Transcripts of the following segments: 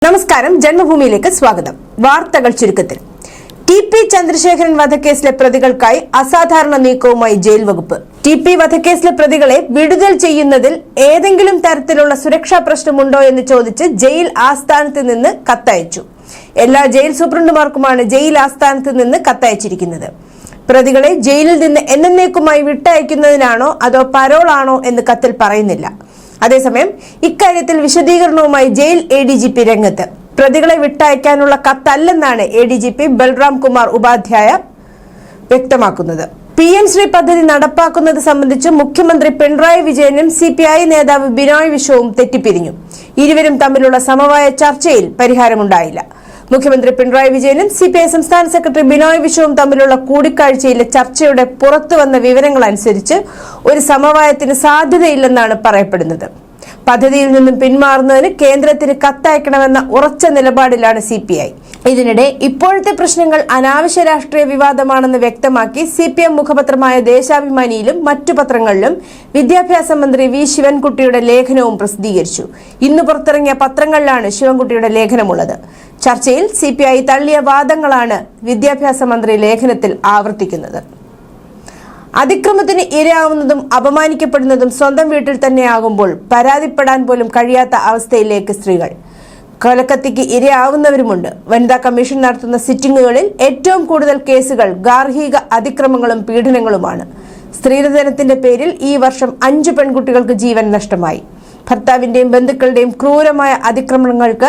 നമസ്കാരം, ജന്മഭൂമിയിലേക്ക് സ്വാഗതം. വാർത്തകൾ ചുരുക്കത്തിൽ. ടി.പി. ചന്ദ്രശേഖരൻ വധക്കേസിലെ പ്രതികൾക്കായി അസാധാരണ നീക്കവുമായി ജയിൽ വകുപ്പ്. ടി.പി. വധക്കേസിലെ പ്രതികളെ വിടുതൽ ചെയ്യുന്നതിൽ ഏതെങ്കിലും തരത്തിലുള്ള സുരക്ഷാ പ്രശ്നമുണ്ടോ എന്ന് ചോദിച്ച് ജയിൽ ആസ്ഥാനത്ത് നിന്ന് കത്തയച്ചു. എല്ലാ ജയിൽ സൂപ്രണ്ടുമാർക്കുമാണ് ജയിൽ ആസ്ഥാനത്ത് നിന്ന് കത്തയച്ചിരിക്കുന്നത്. പ്രതികളെ ജയിലിൽ നിന്ന് എന്നേക്കുമായി വിട്ടയക്കുന്നതിനാണോ അതോ പരോളാണോ എന്ന് കത്തിൽ പറയുന്നില്ല. അതേസമയം ഇക്കാര്യത്തിൽ വിശദീകരണവുമായി ജയിൽ ADGP രംഗത്ത്. പ്രതികളെ വിട്ടയക്കാനുള്ള കത്തല്ലെന്നാണ് ADGP ബൽറാം കുമാർ ഉപാധ്യായ വ്യക്തമാക്കുന്നത്. PM ശ്രീ പദ്ധതി നടപ്പാക്കുന്നത് സംബന്ധിച്ച് മുഖ്യമന്ത്രി പിണറായി വിജയനും CPI നേതാവ് ബിനോയ് വിശ്വവും തെറ്റിപ്പിരിഞ്ഞു. ഇരുവരും തമ്മിലുള്ള സമവായ ചർച്ചയിൽ പരിഹാരമുണ്ടായില്ല. മുഖ്യമന്ത്രി പിണറായി വിജയനും CPI സംസ്ഥാന സെക്രട്ടറി ബിനോയ് വിശ്വവും തമ്മിലുള്ള കൂടിക്കാഴ്ചയിലെ ചർച്ചയുടെ പുറത്തുവന്ന വിവരങ്ങൾ അനുസരിച്ച് ഒരു സമവായത്തിന് സാധ്യതയില്ലെന്നാണ് പറയപ്പെടുന്നത്. പദ്ധതിയിൽ നിന്നും പിന്മാറുന്നതിന് കേന്ദ്രത്തിന് കത്തയക്കണമെന്ന ഉറച്ച നിലപാടിലാണ് CPI. ഇതിനിടെ ഇപ്പോഴത്തെ പ്രശ്നങ്ങൾ അനാവശ്യ രാഷ്ട്രീയ വിവാദമാണെന്ന് വ്യക്തമാക്കി CPM മുഖപത്രമായ ദേശാഭിമാനിയിലും മറ്റു പത്രങ്ങളിലും വിദ്യാഭ്യാസ മന്ത്രി V. ശിവൻകുട്ടിയുടെ ലേഖനവും പ്രസിദ്ധീകരിച്ചു. ഇന്ന് പുറത്തിറങ്ങിയ പത്രങ്ങളിലാണ് ശിവൻകുട്ടിയുടെ ലേഖനമുള്ളത്. ചർച്ചയിൽ CPI തള്ളിയ വാദങ്ങളാണ് വിദ്യാഭ്യാസ മന്ത്രി ലേഖനത്തിൽ ആവർത്തിക്കുന്നത്. അതിക്രമത്തിന് ഇരയാവുന്നതും അപമാനിക്കപ്പെടുന്നതും സ്വന്തം വീട്ടിൽ തന്നെയാകുമ്പോൾ പരാതിപ്പെടാൻ പോലും കഴിയാത്ത അവസ്ഥയിലേക്ക് സ്ത്രീകൾ. കൊലക്കത്തിക്ക് ഇരയാവുന്നവരുമുണ്ട്. വനിതാ കമ്മീഷൻ നടത്തുന്ന സിറ്റിംഗുകളിൽ ഏറ്റവും കൂടുതൽ കേസുകൾ ഗാർഹിക അതിക്രമങ്ങളും പീഡനങ്ങളുമാണ്. സ്ത്രീധനത്തിന്റെ പേരിൽ ഈ വർഷം 5 പെൺകുട്ടികൾക്ക് ജീവൻ നഷ്ടമായി. ഭർത്താവിന്റെയും ബന്ധുക്കളുടെയും ക്രൂരമായ അതിക്രമങ്ങൾക്ക്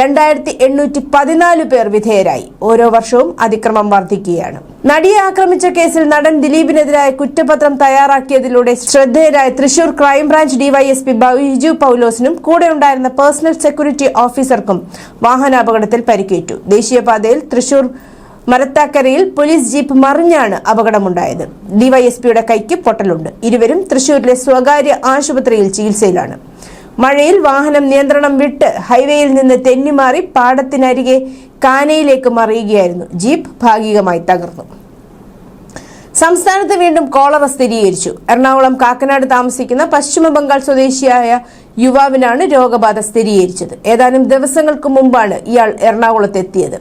2814 പേർ വിധേയരായി. ഓരോ വർഷവും അതിക്രമം വർദ്ധിക്കുകയാണ്. നടിയെ ആക്രമിച്ച കേസിൽ നടൻ ദിലീപിനെതിരായ കുറ്റപത്രം തയ്യാറാക്കിയതിലൂടെ ശ്രദ്ധേയരായ തൃശൂർ ക്രൈംബ്രാഞ്ച് DYSP ബൈജു പൗലോസിനും കൂടെ ഉണ്ടായിരുന്ന പേഴ്സണൽ സെക്യൂരിറ്റി ഓഫീസർക്കും വാഹനാപകടത്തിൽ പരിക്കേറ്റു. ദേശീയപാതയിൽ തൃശൂർ മരത്താക്കരയിൽ പോലീസ് ജീപ്പ് മറിഞ്ഞാണ് അപകടമുണ്ടായത്. DYSPയുടെ കൈക്ക് പൊട്ടലുണ്ട്. ഇരുവരും തൃശൂരിലെ സ്വകാര്യ ആശുപത്രിയിൽ ചികിത്സയിലാണ്. മഴയിൽ വാഹനം നിയന്ത്രണം വിട്ട് ഹൈവേയിൽ നിന്ന് തെന്നിമാറി പാടത്തിനരികെ കാനയിലേക്ക് മറിയുകയായിരുന്നു. ജീപ്പ് ഭാഗികമായി തകർന്നു. സംസ്ഥാനത്ത് വീണ്ടും കോളറ സ്ഥിരീകരിച്ചു. എറണാകുളം കാക്കനാട് താമസിക്കുന്ന പശ്ചിമ ബംഗാൾ സ്വദേശിയായ യുവാവിനാണ് രോഗബാധ സ്ഥിരീകരിച്ചത്. ഏതാനും ദിവസങ്ങൾക്ക് മുമ്പാണ് ഇയാൾ എറണാകുളത്തെത്തിയത്.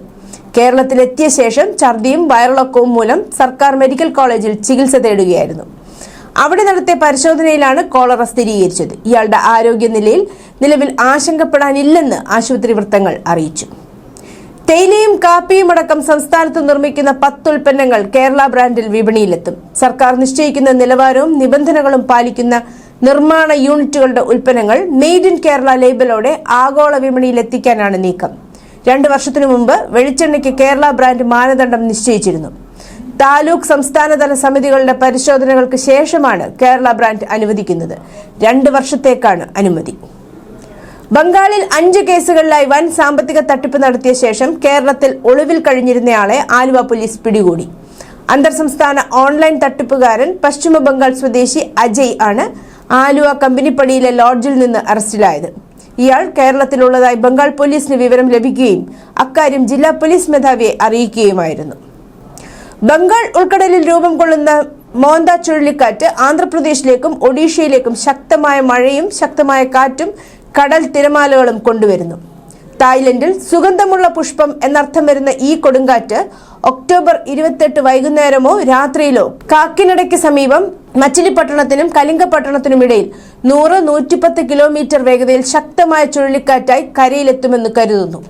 കേരളത്തിലെത്തിയ ശേഷം ഛർദിയും വയറിളക്കവും മൂലം സർക്കാർ മെഡിക്കൽ കോളേജിൽ ചികിത്സ തേടുകയായിരുന്നു. അവിടെ നടത്തിയ പരിശോധനയിലാണ് കോളറ സ്ഥിരീകരിച്ചത്. ഇയാളുടെ ആരോഗ്യനിലയിൽ നിലവിൽ ആശങ്കപ്പെടാനില്ലെന്ന് ആശുപത്രി വൃത്തങ്ങൾ അറിയിച്ചു. തേയിലയും കാപ്പിയും അടക്കം സംസ്ഥാനത്ത് നിർമ്മിക്കുന്ന 10 ഉൽപ്പന്നങ്ങൾ കേരള ബ്രാൻഡിൽ വിപണിയിലെത്തും. സർക്കാർ നിശ്ചയിക്കുന്ന നിലവാരവും നിബന്ധനകളും പാലിക്കുന്ന നിർമ്മാണ യൂണിറ്റുകളുടെ ഉൽപ്പന്നങ്ങൾ മെയ്ഡ് ഇൻ കേരള ലേബലോടെ ആഗോള വിപണിയിലെത്തിക്കാനാണ് നീക്കം. 2 വർഷത്തിനു മുമ്പ് വെളിച്ചെണ്ണയ്ക്ക് കേരള ബ്രാൻഡ് മാനദണ്ഡം നിശ്ചയിച്ചിരുന്നു. താലൂക്ക് സംസ്ഥാനതല സമിതികളുടെ പരിശോധനകൾക്ക് ശേഷമാണ് കേരള ബ്രാൻഡ് അനുവദിക്കുന്നത്. 2 വർഷത്തേക്കാണ് അനുമതി. ബംഗാളിൽ 5 കേസുകളിലായി വൻ സാമ്പത്തിക തട്ടിപ്പ് നടത്തിയ ശേഷം കേരളത്തിൽ ഒളിവിൽ കഴിഞ്ഞിരുന്നയാളെ ആലുവ പോലീസ് പിടികൂടി. അന്തർ സംസ്ഥാന ഓൺലൈൻ തട്ടിപ്പുകാരൻ പശ്ചിമ ബംഗാൾ സ്വദേശി അജയ് ആണ് ആലുവ കമ്പനിപ്പടിയിലെ ലോഡ്ജിൽ നിന്ന് അറസ്റ്റിലായത്. ഇയാൾ കേരളത്തിലുള്ളതായി ബംഗാൾ പോലീസിന് വിവരം ലഭിക്കുകയും അക്കാര്യം ജില്ലാ പോലീസ് മേധാവിയെ അറിയിക്കുകയുമായിരുന്നു. ബംഗാൾ ഉൾക്കടലിൽ രൂപം കൊള്ളുന്ന മോന്ത ചുഴലിക്കാറ്റ് ആന്ധ്രാപ്രദേശിലേക്കും ഒഡീഷയിലേക്കും ശക്തമായ മഴയും ശക്തമായ കാറ്റും കടൽ തിരമാലകളും കൊണ്ടുവരുന്നു. തായ്ലൻഡിൽ സുഗന്ധമുള്ള പുഷ്പം എന്നർത്ഥം വരുന്ന ഈ കൊടുങ്കാറ്റ് ഒക്ടോബർ 28 വൈകുന്നേരമോ രാത്രിയിലോ കാക്കിനഡയ്ക്ക് സമീപം മച്ചിലിപ്പട്ടണത്തിനും കലിംഗപട്ടണത്തിനുമിടയിൽ 100-110 കിലോമീറ്റർ വേഗതയിൽ ശക്തമായ ചുഴലിക്കാറ്റായി കരയിലെത്തുമെന്ന് കരുതുന്നു.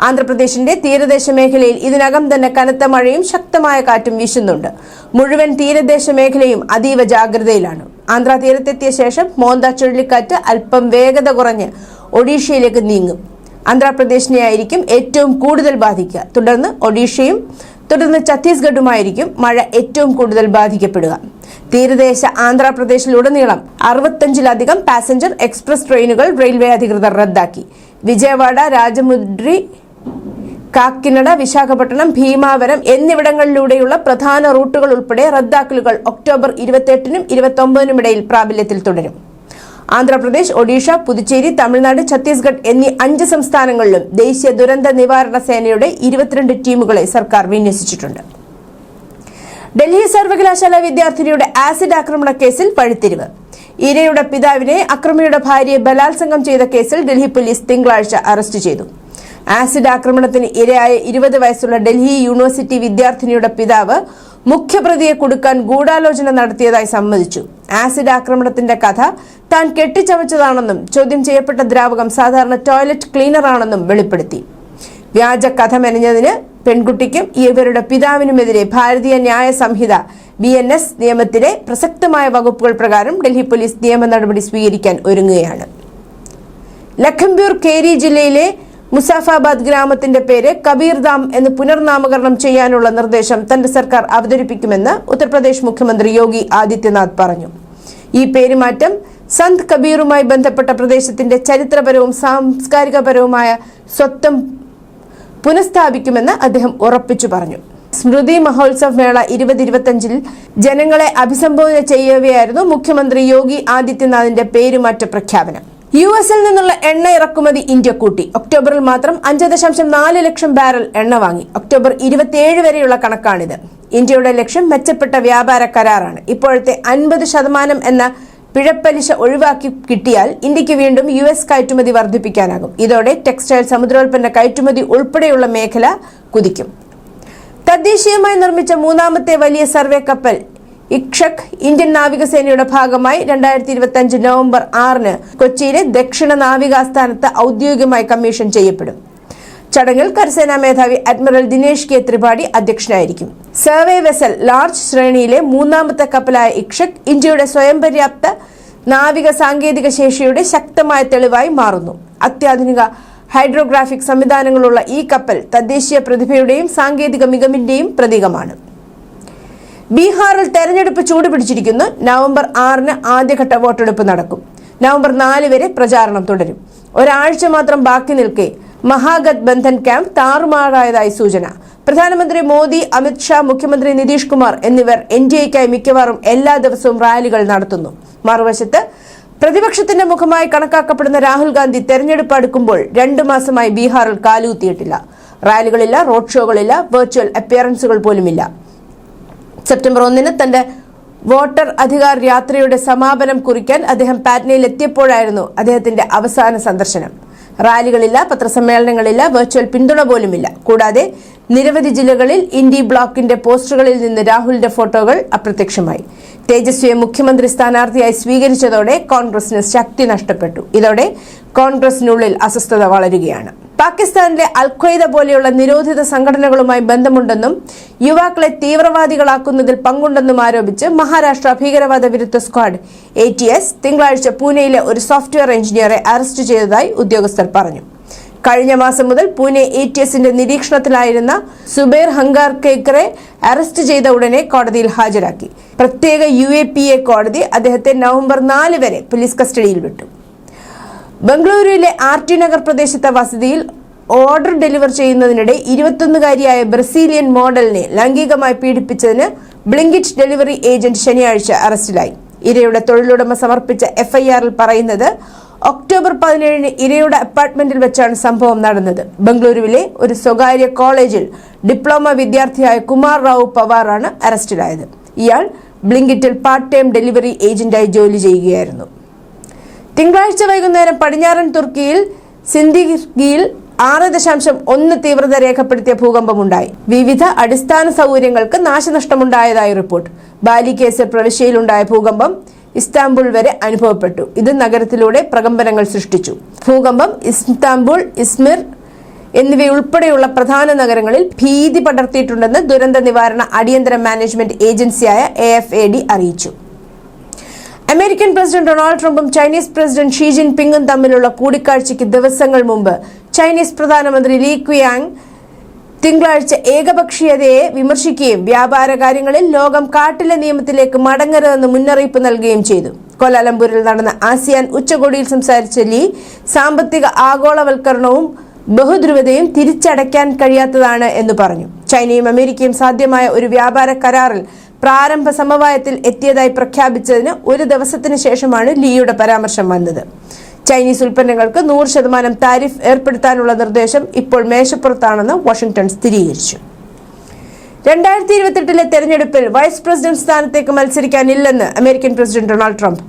ആന്ധ്രാപ്രദേശിന്റെ തീരദേശ മേഖലയിൽ ഇതിനകം തന്നെ കനത്ത മഴയും ശക്തമായ കാറ്റും വീശുന്നുണ്ട്. മുഴുവൻ തീരദേശ മേഖലയും അതീവ ജാഗ്രതയിലാണ്. ആന്ധ്ര തീരത്തെത്തിയ ശേഷം മോന്ത ചുഴലിക്കാറ്റ് അല്പം വേഗത കുറഞ്ഞ് ഒഡീഷയിലേക്ക് നീങ്ങും. ആന്ധ്രാപ്രദേശിനെ ആയിരിക്കും ഏറ്റവും കൂടുതൽ ബാധിക്കുക. തുടർന്ന് ഒഡീഷയും തുടർന്ന് ഛത്തീസ്ഗഡുമായിരിക്കും മഴ ഏറ്റവും കൂടുതൽ ബാധിക്കപ്പെടുക. തീരദേശ ആന്ധ്രാപ്രദേശിലുടനീളം 65ലധികം പാസഞ്ചർ എക്സ്പ്രസ് ട്രെയിനുകൾ റെയിൽവേ അധികൃതർ റദ്ദാക്കി. വിജയവാഡ, രാജമുദ്രി, കാക്കിനഡ, വിശാഖപട്ടണം, ഭീമാവരം എന്നിവിടങ്ങളിലൂടെയുള്ള പ്രധാന റൂട്ടുകൾ ഉൾപ്പെടെ റദ്ദാക്കലുകൾ ഒക്ടോബർ 28നും 29നും ഇടയിൽ പ്രാബല്യത്തിൽ തുടരും. ആന്ധ്രാപ്രദേശ്, ഒഡീഷ, പുതുച്ചേരി, തമിഴ്നാട്, ഛത്തീസ്ഗഡ് എന്നീ 5 സംസ്ഥാനങ്ങളിലും ദേശീയ ദുരന്ത നിവാരണ സേനയുടെ 22 ടീമുകളെ സർക്കാർ വിന്യസിച്ചിട്ടുണ്ട്. ഡൽഹി സർവകലാശാല വിദ്യാർത്ഥിനിയുടെ ആസിഡ് ആക്രമണ കേസിൽ വഴിത്തിരിവ്. ഇരയുടെ പിതാവിനെ അക്രമിയുടെ ഭാര്യയെ ബലാത്സംഗം ചെയ്ത കേസിൽ ഡൽഹി പോലീസ് തിങ്കളാഴ്ച അറസ്റ്റ് ചെയ്തു. ആസിഡ് ആക്രമണത്തിന് ഇരയായ 20 വയസ്സുള്ള ഡൽഹി യൂണിവേഴ്സിറ്റി വിദ്യാർത്ഥിനിയുടെ പിതാവ് മുഖ്യപ്രതിയെ കുടുക്കാൻ ഗൂഢാലോചന നടത്തിയതായി സമ്മതിച്ചു. ആസിഡ് ആക്രമണത്തിന്റെ കഥ താൻ കെട്ടിച്ചമച്ചതാണെന്നും ചോദ്യം ചെയ്യപ്പെട്ട ദ്രാവകം സാധാരണ ടോയ്ലറ്റ് ക്ലീനറാണെന്നും വെളിപ്പെടുത്തി. വ്യാജ കഥ മെനഞ്ഞതിന് പെൺകുട്ടിക്കും ഇവരുടെ പിതാവിനുമെതിരെ ഭാരതീയ ന്യായ സംഹിത BNS നിയമത്തിലെ പ്രസക്തമായ വകുപ്പുകൾ പ്രകാരം ഡൽഹി പോലീസ് നിയമ നടപടി സ്വീകരിക്കാൻ ഒരുങ്ങുകയാണ്. ലഖിംപൂർ ഖേരി ജില്ലയിലെ മുസാഫാബാദ് ഗ്രാമത്തിന്റെ പേര് കബീർധാം എന്ന് പുനർനാമകരണം ചെയ്യാനുള്ള നിർദ്ദേശം തന്റെ സർക്കാർ അവതരിപ്പിക്കുമെന്ന് ഉത്തർപ്രദേശ് മുഖ്യമന്ത്രി യോഗി ആദിത്യനാഥ് പറഞ്ഞു. ഈ പേരുമാറ്റം സന്ത് കബീറുമായി ബന്ധപ്പെട്ട പ്രദേശത്തിന്റെ ചരിത്രപരവും സാംസ്കാരികപരവുമായ സ്വത്വം പുനഃസ്ഥാപിക്കുമെന്ന് അദ്ദേഹം ഉറപ്പിച്ചു പറഞ്ഞു. സ്മൃതി മഹോത്സവ് മേള 2025 ജനങ്ങളെ അഭിസംബോധന ചെയ്യവെയായിരുന്നു മുഖ്യമന്ത്രി യോഗി ആദിത്യനാഥിന്റെ പേരുമാറ്റ പ്രഖ്യാപനം. US-ൽ നിന്നുള്ള എണ്ണ ഇറക്കുമതി ഇന്ത്യ കൂട്ടി. ഒക്ടോബറിൽ മാത്രം 5.4 ലക്ഷം ബാരൽ എണ്ണ വാങ്ങി. ഒക്ടോബർ 27 വരെയുള്ള കണക്കാണിത്. ഇന്ത്യയുടെ ലക്ഷ്യം മെച്ചപ്പെട്ട വ്യാപാര കരാറാണ്. ഇപ്പോഴത്തെ 50% എന്ന പിഴപ്പലിശ ഒഴിവാക്കി കിട്ടിയാൽ ഇന്ത്യക്ക് വീണ്ടും US കയറ്റുമതി വർദ്ധിപ്പിക്കാനാകും. ഇതോടെ ടെക്സ്റ്റൈൽ, സമുദ്രോൽപ്പന്ന കയറ്റുമതി ഉൾപ്പെടെയുള്ള മേഖല കുതിക്കും. തദ്ദേശീയമായി നിർമ്മിച്ച മൂന്നാമത്തെ വലിയ സർവേ കപ്പൽ ഇക്ഷക് ഇന്ത്യൻ നാവികസേനയുടെ ഭാഗമായി 2025 നവംബർ 6-ന് കൊച്ചിയിലെ ദക്ഷിണ നാവികാസ്ഥാനത്ത് ഔദ്യോഗികമായി കമ്മീഷൻ ചെയ്യപ്പെടും. ചടങ്ങിൽ കരസേനാ മേധാവി അഡ്മിറൽ ദിനേശ് കെ ത്രിപാഠി അധ്യക്ഷനായിരിക്കും. സർവേ വെസൽ ലാർജ് ശ്രേണിയിലെ മൂന്നാമത്തെ കപ്പലായ ഇക്ഷക് ഇന്ത്യയുടെ സ്വയം പര്യാപ്ത നാവിക സാങ്കേതിക ശേഷിയുടെ ശക്തമായ തെളിവായി മാറുന്നു. അത്യാധുനിക ഹൈഡ്രോഗ്രാഫിക് സംവിധാനങ്ങളുള്ള ഈ കപ്പൽ തദ്ദേശീയ പ്രതിഭയുടെയും സാങ്കേതിക മികവിന്റെയും പ്രതീകമാണ്. ബീഹാറിൽ തെരഞ്ഞെടുപ്പ് ചൂടുപിടിച്ചിരിക്കുന്നു. നവംബർ 6-ന് ആദ്യഘട്ട വോട്ടെടുപ്പ് നടക്കും. നവംബർ 4 വരെ പ്രചാരണം തുടരും. ഒരാഴ്ച മാത്രം ബാക്കി നിൽക്കെ മഹാഗത്ബന്ധൻ ക്യാമ്പ് താറുമാറായതായി സൂചന. പ്രധാനമന്ത്രി മോദി, അമിത് ഷാ, മുഖ്യമന്ത്രി നിതീഷ് കുമാർ എന്നിവർ NDAയ്ക്കായി മിക്കവാറും എല്ലാ ദിവസവും റാലികൾ നടത്തുന്നു. മറുവശത്ത് പ്രതിപക്ഷത്തിന്റെ മുഖമായി കണക്കാക്കപ്പെടുന്ന രാഹുൽ ഗാന്ധി തെരഞ്ഞെടുപ്പ് അടുക്കുമ്പോൾ 2 മാസമായി ബീഹാറിൽ കാലുകുത്തിയിട്ടില്ല. റാലികളില്ല, റോഡ് ഷോകളില്ല, വെർച്വൽ അപ്പിയറൻസുകൾ പോലുമില്ല. സെപ്റ്റംബർ 1-ന് തന്റെ വോട്ടർ അധികാർ യാത്രയുടെ സമാപനം കുറിക്കാൻ അദ്ദേഹം പാറ്റ്നയിൽ എത്തിയപ്പോഴായിരുന്നു അദ്ദേഹത്തിന്റെ അവസാന സന്ദർശനം. റാലികളില്ല, പത്രസമ്മേളനങ്ങളില്ല, വെർച്വൽ പിന്തുണ പോലുമില്ല. കൂടാതെ നിരവധി ജില്ലകളിൽ ഇന്ത്യ ബ്ലോക്കിന്റെ പോസ്റ്ററുകളിൽ നിന്ന് രാഹുലിന്റെ ഫോട്ടോകൾ അപ്രത്യക്ഷമായി. തേജസ്വിയെ മുഖ്യമന്ത്രി സ്ഥാനാർത്ഥിയായി സ്വീകരിച്ചതോടെ കോൺഗ്രസിന് ശക്തി നഷ്ടപ്പെട്ടു. ഇതോടെ കോൺഗ്രസിനുള്ളിൽ അസ്വസ്ഥത വളരുകയാണ്. പാകിസ്ഥാനിലെ അൽ-ഖ്വയ്ദ പോലെയുള്ള നിരോധിത സംഘടനകളുമായി ബന്ധമുണ്ടെന്നും യുവാക്കളെ തീവ്രവാദികളാക്കുന്നതിൽ പങ്കുണ്ടെന്നും ആരോപിച്ച് മഹാരാഷ്ട്ര ഭീകരവാദ വിരുദ്ധ സ്ക്വാഡ് ATS തിങ്കളാഴ്ച പൂനെയിലെ ഒരു സോഫ്റ്റ്വെയർ എഞ്ചിനീയറെ അറസ്റ്റ് ചെയ്തതായി ഉദ്യോഗസ്ഥർ പറഞ്ഞു. കഴിഞ്ഞ മാസം മുതൽ പൂനെ ATSന്റെ നിരീക്ഷണത്തിലായിരുന്ന സുബൈർ ഹംഗാർകേക്കറെ അറസ്റ്റ് ചെയ്ത ഉടനെ കോടതിയിൽ ഹാജരാക്കി. പ്രത്യേക UAPA കോടതി അദ്ദേഹത്തെ നവംബർ 4 വരെ പോലീസ് കസ്റ്റഡിയിൽ വിട്ടു. ബംഗളൂരുവിലെ RT നഗർ പ്രദേശത്തെ വസതിയിൽ ഓർഡർ ഡെലിവർ ചെയ്യുന്നതിനിടെ 21-കാരിയായ ബ്രസീലിയൻ മോഡലിനെ ലൈംഗികമായി പീഡിപ്പിച്ചതിന് ബ്ലിങ്കിറ്റ് ഡെലിവറി ഏജന്റ് ശനിയാഴ്ച അറസ്റ്റിലായി. ഇരയുടെ തൊഴിലുടമ സമർപ്പിച്ച FIR-ൽ പറയുന്നത് ഒക്ടോബർ 17-ന് ഇരയുടെ അപ്പാർട്ട്മെന്റിൽ വെച്ചാണ് സംഭവം നടന്നത്. ബംഗളൂരുവിലെ ഒരു സ്വകാര്യ കോളേജിൽ ഡിപ്ലോമ വിദ്യാർത്ഥിയായ കുമാർ റാവു പവാറാണ് അറസ്റ്റിലായത്. ഇയാൾ ബ്ലിങ്കിറ്റിൽ പാർട്ട് ടൈം ഡെലിവറി ഏജന്റായി ജോലി ചെയ്യുകയായിരുന്നു. തിങ്കളാഴ്ച വൈകുന്നേരം പടിഞ്ഞാറൻ തുർക്കിയിൽ സിന്ദിഗിയിൽ 6.1 തീവ്രത രേഖപ്പെടുത്തിയ ഭൂകമ്പമുണ്ടായി. വിവിധ അടിസ്ഥാന സൗകര്യങ്ങൾക്ക് നാശനഷ്ടമുണ്ടായതായി റിപ്പോർട്ട്. ബാലികേസർ പ്രവിശ്യയിലുണ്ടായ ഭൂകമ്പം ഇസ്താംബുൾ വരെ അനുഭവപ്പെട്ടു. ഇത് നഗരത്തിലൂടെ പ്രകമ്പനങ്ങൾ സൃഷ്ടിച്ചു. ഭൂകമ്പം ഇസ്താംബുൾ, ഇസ്മിർ എന്നിവയുൾപ്പെടെയുള്ള പ്രധാന നഗരങ്ങളിൽ ഭീതി പടർത്തിയിട്ടുണ്ടെന്ന് ദുരന്ത നിവാരണ അടിയന്തര മാനേജ്മെന്റ് ഏജൻസിയായ AFAD അറിയിച്ചു. അമേരിക്കൻ പ്രസിഡന്റ് ഡൊണാൾഡ് ട്രംപും ചൈനീസ് പ്രസിഡന്റ് ഷീ ജിൻപിങ്ങും തമ്മിലുള്ള കൂടിക്കാഴ്ചയ്ക്ക് ദിവസങ്ങൾ മുമ്പ് ചൈനീസ് പ്രധാനമന്ത്രി ലീ ക്വിയാങ് തിങ്കളാഴ്ച ഏകപക്ഷീയതയെ വിമർശിക്കുകയും വ്യാപാര കാര്യങ്ങളിൽ ലോകം കാട്ടിലെ നിയമത്തിലേക്ക് മടങ്ങരുതെന്ന് മുന്നറിയിപ്പ് നൽകുകയും ചെയ്തു. കോലാലംപൂരിൽ നടന്ന ASEAN ഉച്ചകോടിയിൽ സംസാരിച്ച ലീ സാമ്പത്തിക ആഗോളവൽക്കരണവും ബഹുധ്രുവതയും തിരിച്ചടയ്ക്കാൻ കഴിയാത്തതാണ് എന്ന് പറഞ്ഞു. ചൈനയും അമേരിക്കയും സാധ്യമായ ഒരു വ്യാപാര കരാറിൽ പ്രാരംഭ സമവായത്തിൽ എത്തിയതായി പ്രഖ്യാപിച്ചതിന് 1 ദിവസത്തിന് ശേഷമാണ് ലീയുടെ പരാമർശം വന്നത്. ചൈനീസ് ഉൽപ്പന്നങ്ങൾക്ക് 100% താരിഫ് ഏർപ്പെടുത്താനുള്ള നിർദ്ദേശം ഇപ്പോൾ മേശപ്പുറത്താണെന്ന് വാഷിംഗ്ടൺ സ്ഥിരീകരിച്ചു. 2028-ലെ തെരഞ്ഞെടുപ്പിൽ വൈസ് പ്രസിഡന്റ് സ്ഥാനത്തേക്ക് മത്സരിക്കാനില്ലെന്ന് American president Donald Trump.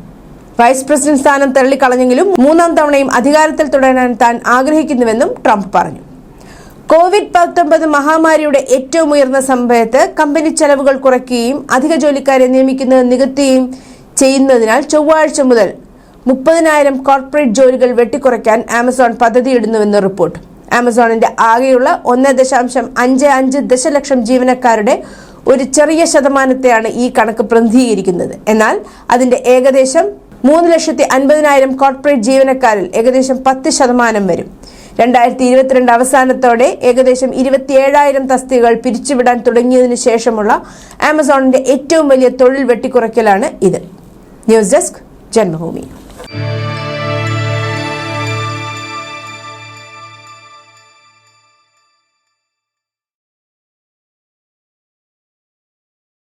Vice president സ്ഥാനം തള്ളിക്കളഞ്ഞെങ്കിലും 3-ാം തവണയും അധികാരത്തിൽ തുടരാൻ താൻ ആഗ്രഹിക്കുന്നുവെന്നും ട്രംപ് പറഞ്ഞു. കോവിഡ്-19 മഹാമാരിയുടെ ഏറ്റവും ഉയർന്ന സമയത്ത് കമ്പനി ചെലവുകൾ കുറയ്ക്കുകയും അധിക ജോലിക്കാരെ നിയമിക്കുന്നത് നികത്തുകയും ചെയ്യുന്നതിനാൽ ചൊവ്വാഴ്ച മുതൽ 30,000 കോർപ്പറേറ്റ് ജോലികൾ വെട്ടിക്കുറയ്ക്കാൻ ആമസോൺ പദ്ധതിയിടുന്നുവെന്ന് റിപ്പോർട്ട്. ആമസോണിന്റെ ആകെയുള്ള 1.55 ദശലക്ഷം ജീവനക്കാരുടെ ഒരു ചെറിയ ശതമാനത്തെയാണ് ഈ കണക്ക് പ്രതിനിധീകരിക്കുന്നത്. എന്നാൽ അതിന്റെ ഏകദേശം 3,50,000 കോർപ്പറേറ്റ് ജീവനക്കാരിൽ ഏകദേശം 10% വരും. 2022 അവസാനത്തോടെ ഏകദേശം 27,000 തസ്തികകൾ പിരിച്ചുവിടാൻ തുടങ്ങിയതിനു ശേഷമുള്ള ആമസോണിന്റെ ഏറ്റവും വലിയ തൊഴിൽ വെട്ടിക്കുറയ്ക്കലാണ് ഇത്. News desk Janmabhumi.